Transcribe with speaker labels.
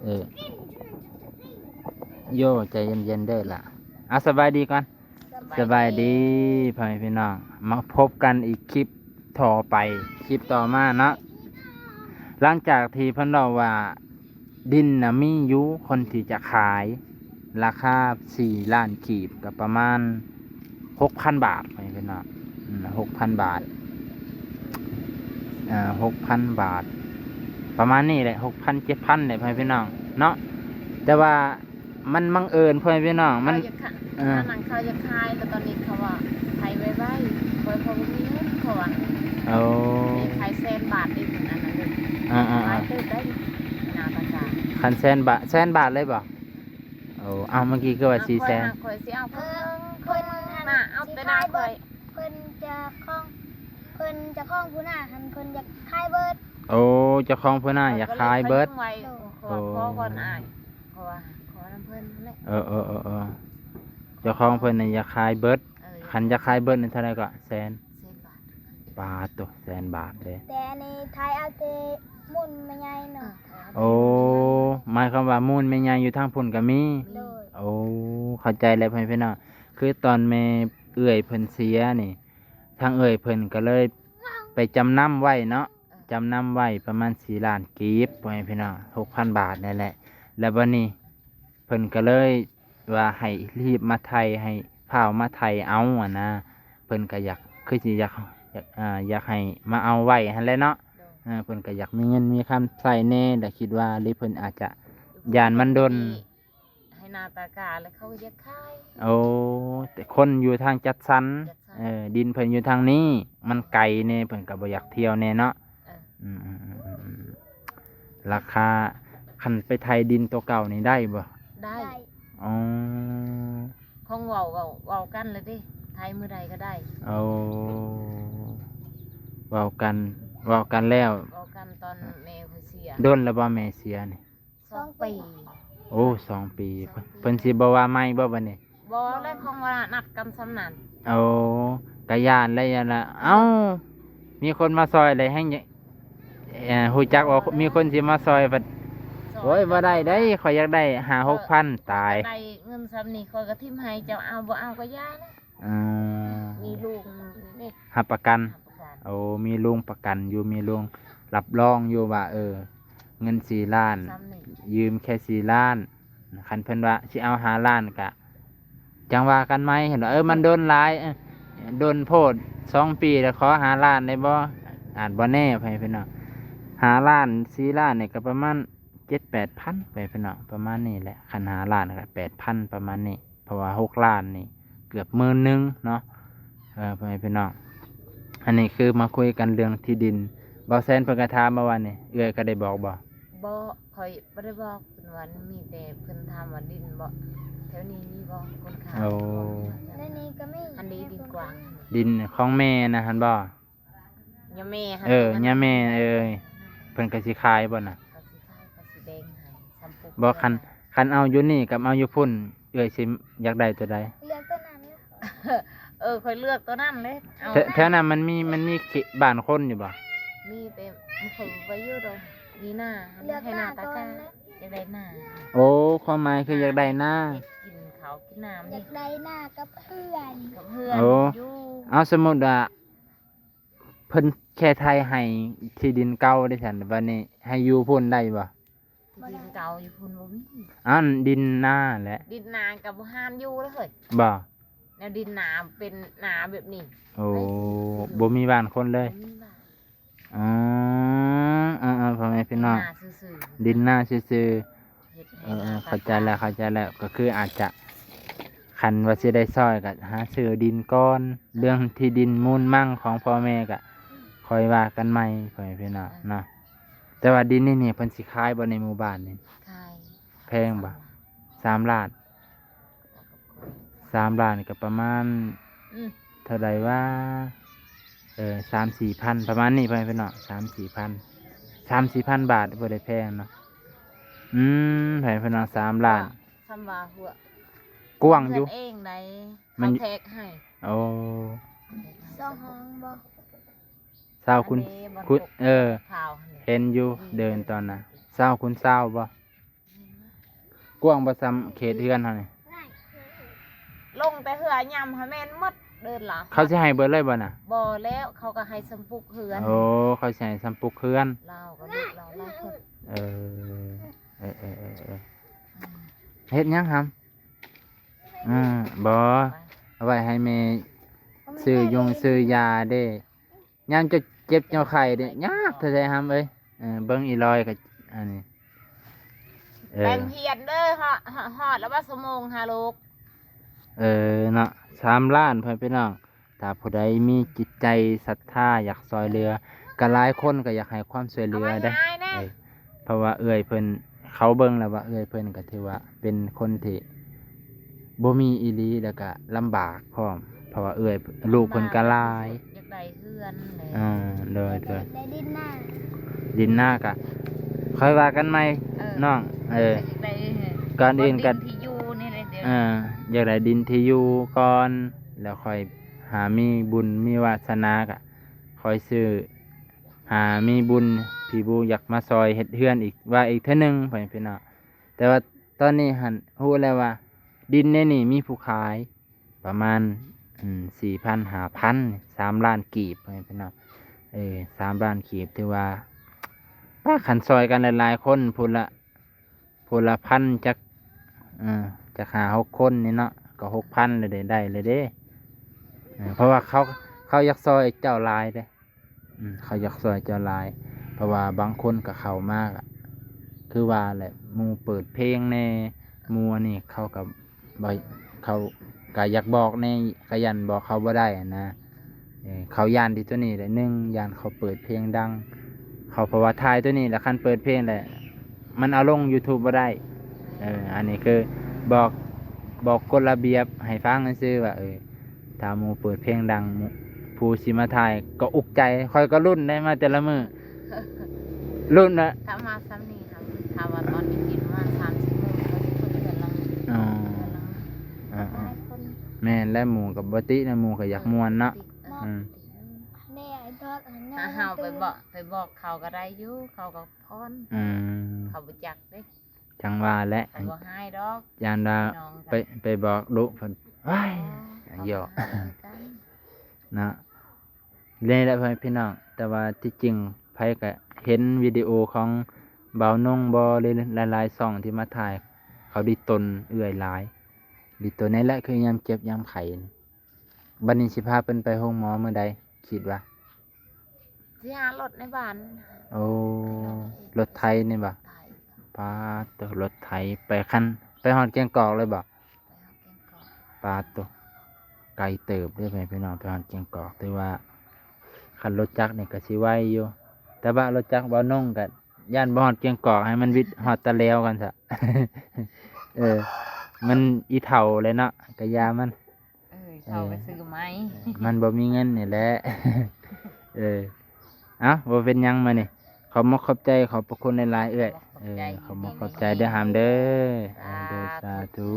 Speaker 1: เออโย่ใจเย็นๆเด้อล่ะเอาสบายดีก่อนสบายดีพ่อแม่พี่น้องมาพบกันอีกคลิปต่อไปคลิปต่อมาเนาะหลังจากที่เพิ่นเล่าว่าดินน่ะมีอยู่คนที่จะขายราคา4 ล้านกีบก็ประมาณ 6,000 บาทพ่อแม่พี่น้อง6,000 บาท6,000 บาทประมาณนี้แหละ6,000 7,000เนี่ยพ่อแม่พี่น้องเนาะแต่ว่ามันบังเอิญพ่อแม่พี่น้องมัน
Speaker 2: หนังเขาจะคายแต่ตอนนี้เขาว่าไทยไว้คอยพอมีเงินเขาว่ามีไทยแสนบาทได้ถึงอันนั้นเลยขายตื้อได้นาตาจา
Speaker 1: คันแสนบาทเลยบ่เอาเมื่อกี้ก็ว่า400,000
Speaker 2: คอยสิเอาเพิ่นน่ะเอาแต่นาคอย
Speaker 3: เพิ่นจะคล้องผู้หน้าหันเพิ่นอยากขายเบิด
Speaker 1: เจ้าของเพิ่นน่ะอยากขายเบิด
Speaker 2: ขอก่อนอ้ายขอน้ำเพิ่นนั่นแหละ
Speaker 1: เจ้าของเพิ่นน่ะอยากขายเบิดคันอยากขายเบิดนี่เท่าไหร่ก็แสนบาทตัวแสนบาทเด้
Speaker 3: แต่ในไทยเอาแต่มุ่นมาใหญ่เนาะ
Speaker 1: หมายความว่ามูลแม่ใหญ่อยู่ทางพุ่นก็มีเข้าใจแล้วพ่อพี่น้องคือตอนแม่เอื้อยเพิ่นเสียนี่ทางเอื้อยเพิ่นก็เลยไปจำนำไว้เนาะจำนำไว้ประมาณ4 ล้านกีบพ่อพี่น้อง 6,000 บาทนั่นแหละแล้วบัดนี้เพิ่นก็เลยว่าให้รีบมาไทยให้พามาไทยเอานะเพิ่นก็อยากคือสิอยากให้มาเอาไว้หั่นแหละเนาะเพิ่นก็อยากมีเงินมีคำใส่แน่แต่คิดว่าหรือเพิ่นอาจจะยานมันดน
Speaker 2: ให้นาตากาแล้วเขาก็จะขาย
Speaker 1: แต่คนอยู่ทางจัดสรรดินเพิ่นอยู่ทางนี้มันไกลแน่เพิ่นก็บ่อยากเที่ยวแน่เนาะราคาคันไปไทยดินตัวเก่านี่ได้บ่
Speaker 2: ได้ของเว้ากันเลยดิไทยมื้อใดก็ได้
Speaker 1: เว้ากันแล้วเว้ากัน
Speaker 2: ตอนแม่เสีย
Speaker 1: โดนแล้วบ่แม่เสียนี่
Speaker 2: 2 ปี
Speaker 1: 2 ปีเพิ่นสิบ่ว่าใหม่บ่บัดนี้
Speaker 2: บ่ได้ของว่านัดกันสำนัน
Speaker 1: กะย่านแล้วย่านละมีคนมาซอยเลยให้ฮู้จักว่ามีคนสิมาซอยบัดโอ้ยบ่ได้ได้ข่อยอยากได้5-6,000ตาย
Speaker 2: ได้เงินซ้ำนี่ข่อยก็ทิ่มให้เจ้าเอาบ่เอาก็ย่านะมีลุงนี่
Speaker 1: รับประกันมีลุงประกันอยู่มีลุงรับรองอยู่ว่าเงิน4 ล้านยืมแค่4 ล้านคันเพิ่นว่าสิเอา5 ล้านก็จังว่ากันไหมเห็นว่ามันโดนหลายโดนโพด2 ปีแล้วขอ5 ล้านได้บ่อาจบ่แน่ไปเพิ่นเนาะ5 ล้าน4 ล้านนี่ก็ประมาณ 7-8,000 ไปเพิ่นเนาะประมาณนี้แหละคัน5 ล้านก็ 8,000 ประมาณนี้เพราะว่า6 ล้านนี่เกือบ10,000เนาะไปเพิ่นเนาะอันนี้คือมาคุยกันเรื่องที่ดินบ่แซนเพิ่นก็ถามเมื่อวานนี่เอื้อยก็ได้บอกบ่
Speaker 2: ข่อยบ่ได้บอกเพิ่นว่ามีแต่เพิ่นถามว่าดินบ่แถวนี้มีบ่คนขาย
Speaker 3: ในนี้ก็มี
Speaker 2: อันนี้ดินกว้าง
Speaker 1: ดินของแม่นะหั่นบ่
Speaker 2: ย่าแม่
Speaker 1: ย่าแม่เพิ่นก็สิขายบ่น่ะ
Speaker 2: ก็สิแดงให้ซ้ำปุ๊
Speaker 1: บ่คันเอาอยู่นี่กับเอาอยู่พุ่นเอื้อยสิอยากได้ตัวใด
Speaker 3: เลือกตัวนั้น
Speaker 2: ค่อยเลือกตัวนั้นเลย
Speaker 1: แถวนั้นมันมีบ้านคนอยู่บ่
Speaker 2: มีแต่มันเคยไว้อยู่ดอกมีหน้าให้หน้าตากาอยากได้หน้า
Speaker 1: ความหมายคืออยากได้หน้า
Speaker 2: กินข้าวกินน้ำ
Speaker 3: อยากได้หน้ากับเพื่อน
Speaker 2: อยู่
Speaker 1: เอาสมมุติว่าเพิ่นแค่ไทยให้ที่ดินเก่าได้ซั่นบัดนี้ให้อยู่พุ่นได้บ่
Speaker 2: ดินเก่าอยู่พุ่นบ่มี
Speaker 1: ดินนาแหละ
Speaker 2: ดินนากับบ่ห้ามอยู่แล้วเฮ้ย
Speaker 1: บ่
Speaker 2: แนวดินนาเป็นนาแบบนี้
Speaker 1: บ่มีบ้านคนเลยพ่อแม่พี่น้องดินหน้าซื่อเข้าใจแล้วก็คืออาจจะคันว่าสิได้ซอยก็หาซื้อดินก้อนเรื่องที่ดินมูลมั่งของพ่อแม่ก็คอยว่ากันใหม่พ่อแม่พี่น้องเนาะแต่ว่าดินนี่เพิ่นสิขายบ่ในหมู่บ้านนี่แพงบ่3 ล้าน3 ล้านก็ประมาณเท่าไหร่ว่า3-4,000ประมาณนี้ไปเนาะ3-4,000 บาทบ่ได้แพงเนาะไปเนาะ3 ล้าน
Speaker 2: สำว่าหัว
Speaker 1: กว้างอยู่
Speaker 2: เองได้มันแทกให้
Speaker 3: 2 ห้องบ่
Speaker 1: 20คุณเห็นอยู่เดินตอนน่ะ20 คูณ20บ่ กว้างบ่ซ้ำเขตเฮือนเฮานี่
Speaker 2: ลงแต่เหือยำให้แม่นหมดเดินหลัง
Speaker 1: เขาสิให้เบิดเลยบ่น่ะ
Speaker 2: บ่แล้วเขาก็ให้สมปุกเหือน
Speaker 1: โอ้เขาสิให้ซ้ำปุกเฮือน
Speaker 2: เราก็ลูกเราหลายคน
Speaker 1: เออเฮ็ดหยังครับบ่เอาไว้ให้แม่ซื้อยาเด้ยามจะเจ็บเจ้าไข้เด้ยากเท่าใดครับเอ้ยเบิ่งอีลอยก็อันนี้
Speaker 2: แบ่งเพียนเด้อฮอดแล้วว่าสมงหาลูก
Speaker 1: เนาะ3 ล้านเพิ่นพี่น้องถ้าผู้ใดมีจิตใจศรัทธาอยากซอยเรือก็หลายคนก็อยากให้ความช่วยเหลือได้
Speaker 2: ง่ายแน่
Speaker 1: เพราะว่าเอื้อยเพิ่นเขาเบิ่งแล้วว่าเอื้อยเพิ่นก็ถือว่าเป็นคนที่บ่มีอีหลีแล้วก็ลำบากพร้อมเพราะว่าเอื้อยลูกเพิ่นก็หลาย
Speaker 2: อยากได้เฮือนเลย
Speaker 1: เลย
Speaker 3: ได้ดินหน้า
Speaker 1: ดินหน้าก็ค่อยว่ากันใหม่น้อง
Speaker 2: อยากได้
Speaker 1: ก่อนอื่นก็
Speaker 2: ดิที่อยู่นี่เลยเดี๋ยว
Speaker 1: อยากได้ดินที่อยู่ก่อนแล้วค่อยหามีบุญมีวาสนาก็ค่อยซื้อหามีบุญพี่บูอยากมาซอยเฮ็ดเฮือนอีกว่าอีกเทื่อนึงพ่อแม่พี่น้องแต่ว่าตอนนี้หันฮู้แล้วว่า ดินในนี่มีผู้ขายประมาณ4,000 5,000 3 ล้านกีบพ่อแม่พี่น้อง3 ล้านกีบถือว่าป้าขันซอยกันหลายๆคนพูนละพันจัก5-6 คนนี่เนาะก็6,000เลยได้เลยเด้เพราะว่าเขาอยากซอยเจ้าหลายเด้เขาอยากซอยเจ้าหลาย เพราะว่าบางคนก็เข้ามากคือว่าแหละหมู่เปิดเพลงในหมู่นี่เขากับบ่เขาก็อยากบอกในขยันบอกเขาบ่ได้นะเขาย่านที่ตัวนี้แหละย่านเขาเปิดเพลงดังเขาเพราะว่าทายตัวนี้แหละคันเปิดเพลงแหละมันเอาลง YouTube บ่ได้อันนี้คือบอกกฎระเบียบให้ฟังซื่อว่าถ้าหมู่เปิดเพลงดังผู้สิมาทายก็อุกใจค่อยก็รุ่นได้มาแต่ละมื้อรุ่นนะ
Speaker 2: ถ้ามาซ้ำนี่ครับถ้าว่าตอนนี้กินมา30 โมงเขาจะคนเดือนละ
Speaker 1: อ๋อ
Speaker 2: หลายคน
Speaker 1: แม่นและหมู่กับบ่ตินะหมู่ก็อยากม่วนเนาะ
Speaker 3: แม่ไอ้ดอกอันนั้
Speaker 2: ถ้าน เฮาไปบอกเขาก็ได้อยู่เขาก็พรเขาบ่จักเด้
Speaker 1: จังว่าและ
Speaker 2: เขาบ่ให้ดอก
Speaker 1: ยานว่า
Speaker 2: น้อง
Speaker 1: ไปบอกลูกเพิ่นว้ายหยอก นะเล่นแล้วพี่น้องแต่ว่าที่จริงไผก็เห็นวิดีโอของบ่าวนงบ่เลยหลายๆช่องที่มาถ่ายเขาดิตนเอื้อยหลายดิตนนี่แหละคือยามเจ็บยามไข้บัดนี้สิพาเพิ่นไปโรงหมอมื้อใดคิดว่า
Speaker 2: สิหารถในบ้าน
Speaker 1: โอ้รถไถนี่บ่ปาดตัวรถไถไปคันไปฮอดแกงกอกเลยบ่ปาดตัวไกลเติบเด้อพี่น้องไปฮอดแกงกอกแต่ว่าคันรถจักรนี่ก็สิไวอยู่แต่ว่ารถจักรบ่นงก็ย่านบ่ฮอดแกงกอกให้มันวิทย์ฮอดตะแล้วกันซะ มันอีเฒ่าเลยเนาะก็ยามัน
Speaker 2: เขาไปซื้อไหม
Speaker 1: มันบ่มีเงินนี่แหละ เอ้าบ่เป็นหยังมานี่ขอบขอบใจขอบพระคุณหลายๆเอ้ยขอบขอบใจเด้อหามเด้อสาธุ